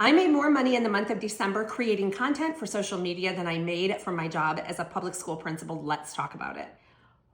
I made more money in the month of December creating content for social media than I made from my job as a public school principal. Let's talk about it.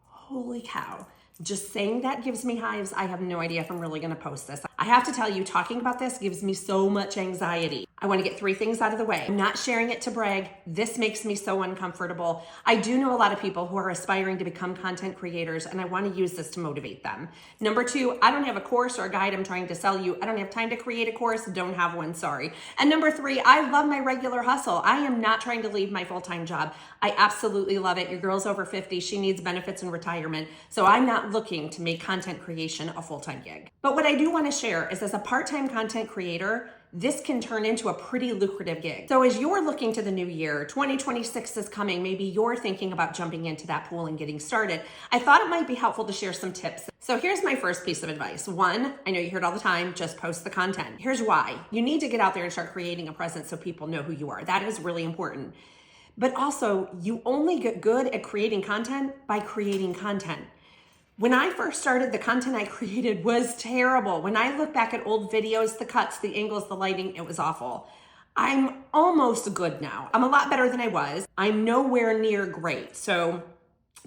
Holy cow. Just saying that gives me hives. I have no idea if I'm really gonna post this. I have to tell you, talking about this gives me so much anxiety. I wanna get 3 things out of the way. I'm not sharing it to brag. This makes me so uncomfortable. I do know a lot of people who are aspiring to become content creators, and I wanna use this to motivate them. Number 2, I don't have a course or a guide I'm trying to sell you. I don't have time to create a course, don't have one, sorry. And number 3, I love my regular hustle. I am not trying to leave my full-time job. I absolutely love it. Your girl's over 50, she needs benefits and retirement. So I'm not looking to make content creation a full-time gig. But what I do wanna share is as a part-time content creator, this can turn into a pretty lucrative gig. So as you're looking to the new year, 2026 is coming, maybe you're thinking about jumping into that pool and getting started. I thought it might be helpful to share some tips. So here's my first piece of advice. 1, I know you hear it all the time, just post the content. Here's why. You need to get out there and start creating a presence so people know who you are. That is really important. But also, you only get good at creating content by creating content. When I first started, the content I created was terrible. When I look back at old videos, the cuts, the angles, the lighting, it was awful. I'm almost good now. I'm a lot better than I was. I'm nowhere near great. So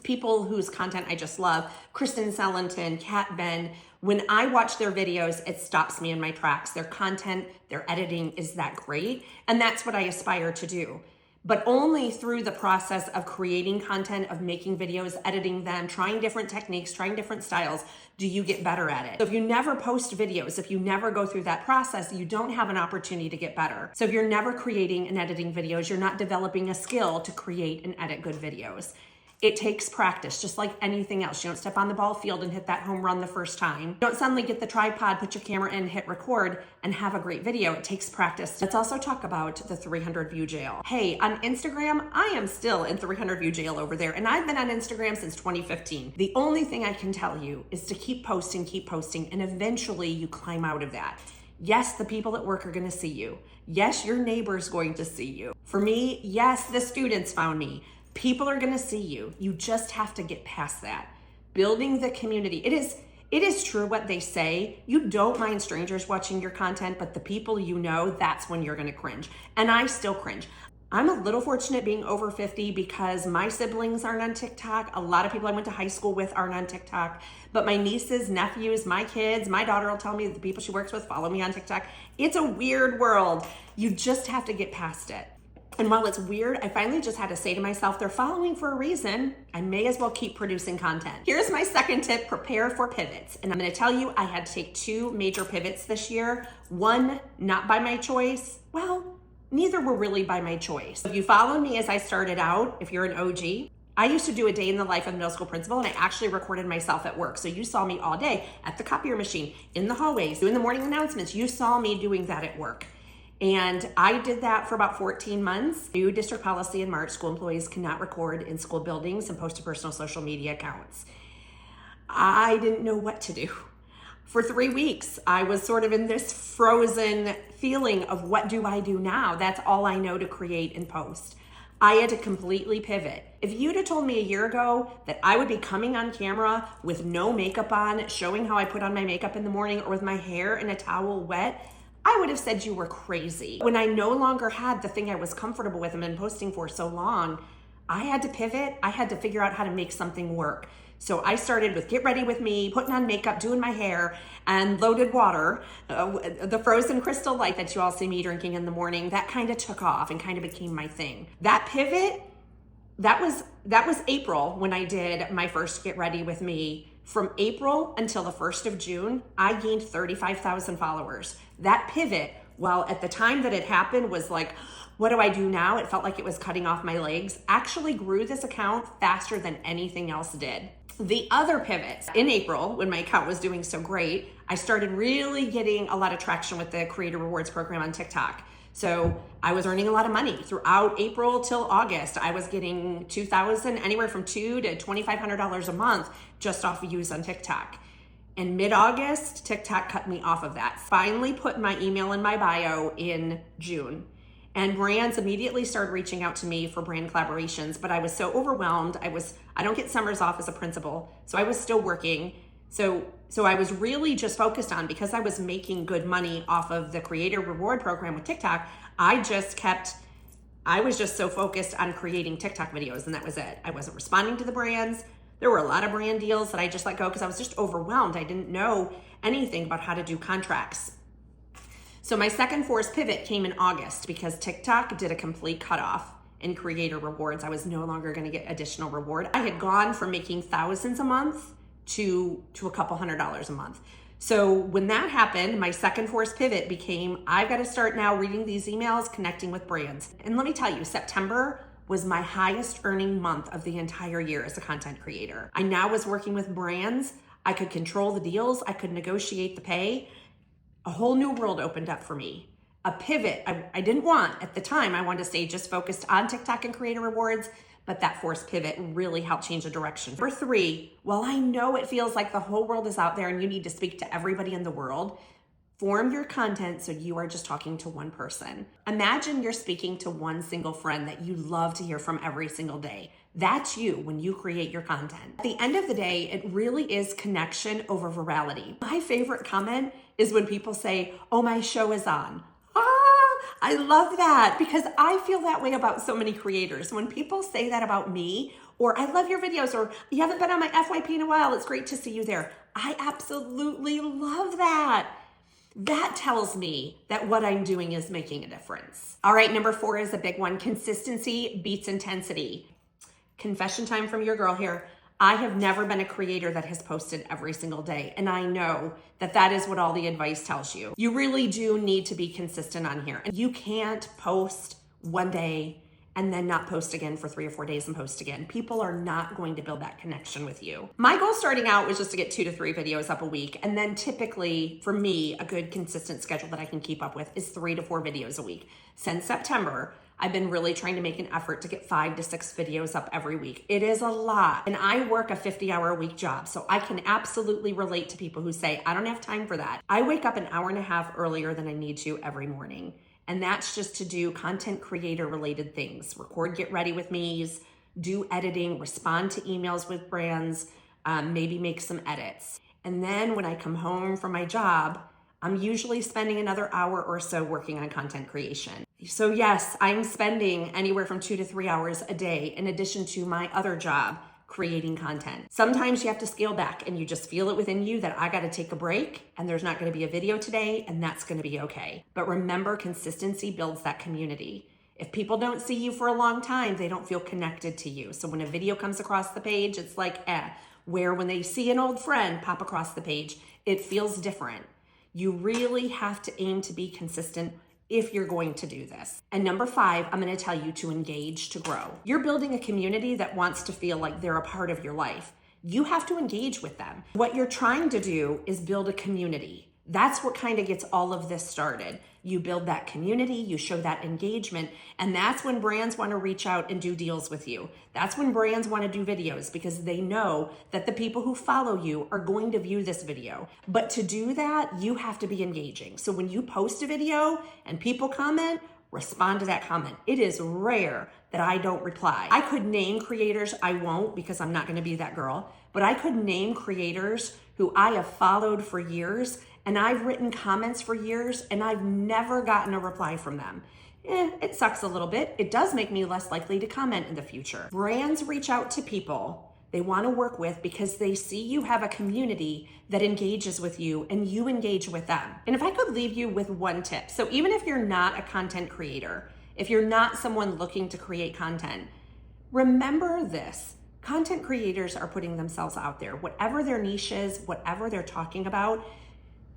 people whose content I just love, Kristen Sellington, Kat Ben, when I watch their videos, it stops me in my tracks. Their content, their editing is that great. And that's what I aspire to do. But only through the process of creating content, of making videos, editing them, trying different techniques, trying different styles, do you get better at it. So if you never post videos, if you never go through that process, you don't have an opportunity to get better. So if you're never creating and editing videos, you're not developing a skill to create and edit good videos. It takes practice, just like anything else. You don't step on the ball field and hit that home run the first time. You don't suddenly get the tripod, put your camera in, hit record, and have a great video. It takes practice. Let's also talk about the 300 view jail. Hey, on Instagram, I am still in 300 view jail over there, and I've been on Instagram since 2015. The only thing I can tell you is to keep posting, and eventually you climb out of that. Yes, the people at work are gonna see you. Yes, your neighbor's going to see you. For me, yes, the students found me. People are gonna see you. You just have to get past that. Building the community. It is true what they say. You don't mind strangers watching your content, but the people you know, that's when you're gonna cringe. And I still cringe. I'm a little fortunate being over 50 because my siblings aren't on TikTok. A lot of people I went to high school with aren't on TikTok. But my nieces, nephews, my kids, my daughter will tell me that the people she works with follow me on TikTok. It's a weird world. You just have to get past it. And while it's weird, I finally just had to say to myself, they're following for a reason. I may as well keep producing content. Here's my second tip, prepare for pivots. And I'm gonna tell you, I had to take 2 major pivots this year. 1, not by my choice. Well, neither were really by my choice. If you followed me as I started out, if you're an OG, I used to do a day in the life of a middle school principal, and I actually recorded myself at work. So you saw me all day at the copier machine, in the hallways, doing the morning announcements. You saw me doing that at work. And I did that for about 14 months. New district policy in March, school employees cannot record in school buildings and post to personal social media accounts. I didn't know what to do. For 3 weeks, I was sort of in this frozen feeling of what do I do now? That's all I know to create and post. I had to completely pivot. If you'd have told me a year ago that I would be coming on camera with no makeup on, showing how I put on my makeup in the morning or with my hair and a towel wet, I would have said you were crazy. When I no longer had the thing I was comfortable with and been posting for so long, I had to pivot. I had to figure out how to make something work. So I started with get ready with me, putting on makeup, doing my hair, and loaded water, the frozen Crystal Light that you all see me drinking in the morning. That kind of took off and kind of became my thing. That pivot, that was April when I did my first Get Ready With Me. From April until the 1st of June, I gained 35,000 followers. That pivot, while at the time that it happened was like, what do I do now? It felt like it was cutting off my legs, actually grew this account faster than anything else did. The other pivots, in April, when my account was doing so great, I started really getting a lot of traction with the Creator Rewards program on TikTok. So I was earning a lot of money throughout April till August. I was getting $2,000, anywhere from $200 to $2,500 a month just off views on TikTok. In mid-August, TikTok cut me off of that. Finally put my email in my bio in June. And brands immediately started reaching out to me for brand collaborations, but I was so overwhelmed. I don't get summers off as a principal, so I was still working. So I was really just focused on, because I was making good money off of the creator reward program with TikTok, I was just so focused on creating TikTok videos, and that was it. I wasn't responding to the brands. There were a lot of brand deals that I just let go because I was just overwhelmed. I didn't know anything about how to do contracts. So my second forced pivot came in August because TikTok did a complete cutoff in creator rewards. I was no longer going to get additional reward. I had gone from making thousands a month to a couple $100s a month. So when that happened, my second forced pivot became, I've got to start now reading these emails, connecting with brands. And let me tell you, September was my highest earning month of the entire year as a content creator. I now was working with brands. I could control the deals. I could negotiate the pay. A whole new world opened up for me. A pivot I didn't want at the time. I wanted to stay just focused on TikTok and creator rewards, but that forced pivot really helped change the direction. Number 3, while I know it feels like the whole world is out there and you need to speak to everybody in the world, form your content so you are just talking to one person. Imagine you're speaking to one single friend that you love to hear from every single day. That's you when you create your content. At the end of the day, it really is connection over virality. My favorite comment is when people say, "Oh, my show is on." I love that, because I feel that way about so many creators. When people say that about me, or "I love your videos," or "You haven't been on my FYP in a while, it's great to see you there," I absolutely love that. That tells me that what I'm doing is making a difference. All right, number 4 is a big one. Consistency beats intensity. Confession time from your girl here. I have never been a creator that has posted every single day, and I know that that is what all the advice tells you. You really do need to be consistent on here. And you can't post one day and then not post again for 3 or 4 days and post again. People are not going to build that connection with you. My goal starting out was just to get 2 to 3 videos up a week. And then typically for me, a good consistent schedule that I can keep up with is 3 to 4 videos a week. Since September, I've been really trying to make an effort to get 5 to 6 videos up every week. It is a lot. And I work a 50-hour-a-week job, so I can absolutely relate to people who say, "I don't have time for that." I wake up an hour and a half earlier than I need to every morning. And that's just to do content creator related things. Record get ready with me's, do editing, respond to emails with brands, maybe make some edits. And then when I come home from my job, I'm usually spending another hour or so working on content creation. So yes, I'm spending anywhere from 2 to 3 hours a day in addition to my other job creating content. Sometimes you have to scale back and you just feel it within you that I got to take a break and there's not going to be a video today, and that's going to be okay. But remember, consistency builds that community. If people don't see you for a long time, they don't feel connected to you. So when a video comes across the page, it's like, where when they see an old friend pop across the page, it feels different. You really have to aim to be consistent if you're going to do this. And number 5, I'm going to tell you to engage to grow. You're building a community that wants to feel like they're a part of your life. You have to engage with them. What you're trying to do is build a community. That's what kind of gets all of this started. You build that community, you show that engagement, and that's when brands want to reach out and do deals with you. That's when brands want to do videos, because they know that the people who follow you are going to view this video. But to do that, you have to be engaging. So when you post a video and people comment, respond to that comment. It is rare that I don't reply. I could name creators, I won't because I'm not going to be that girl, but I could name creators who I have followed for years, and I've written comments for years, and I've never gotten a reply from them. It sucks a little bit. It does make me less likely to comment in the future. Brands reach out to people they want to work with because they see you have a community that engages with you and you engage with them. And if I could leave you with one tip, so even if you're not a content creator, if you're not someone looking to create content, remember this. Content creators are putting themselves out there. Whatever their niche is, whatever they're talking about,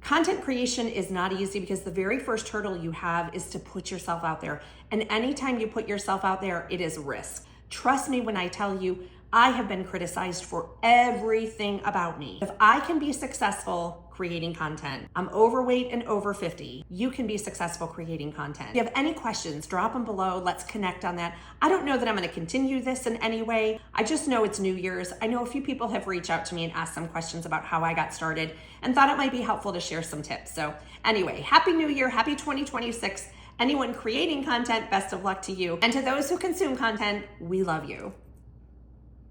content creation is not easy because the very first hurdle you have is to put yourself out there. And anytime you put yourself out there, it is risk. Trust me when I tell you, I have been criticized for everything about me. If I can be successful creating content, I'm overweight and over 50, you can be successful creating content. If you have any questions, drop them below. Let's connect on that. I don't know that I'm going to continue this in any way. I just know it's New Year's. I know a few people have reached out to me and asked some questions about how I got started and thought it might be helpful to share some tips. So anyway, Happy New Year, happy 2026. Anyone creating content, best of luck to you. And to those who consume content, we love you.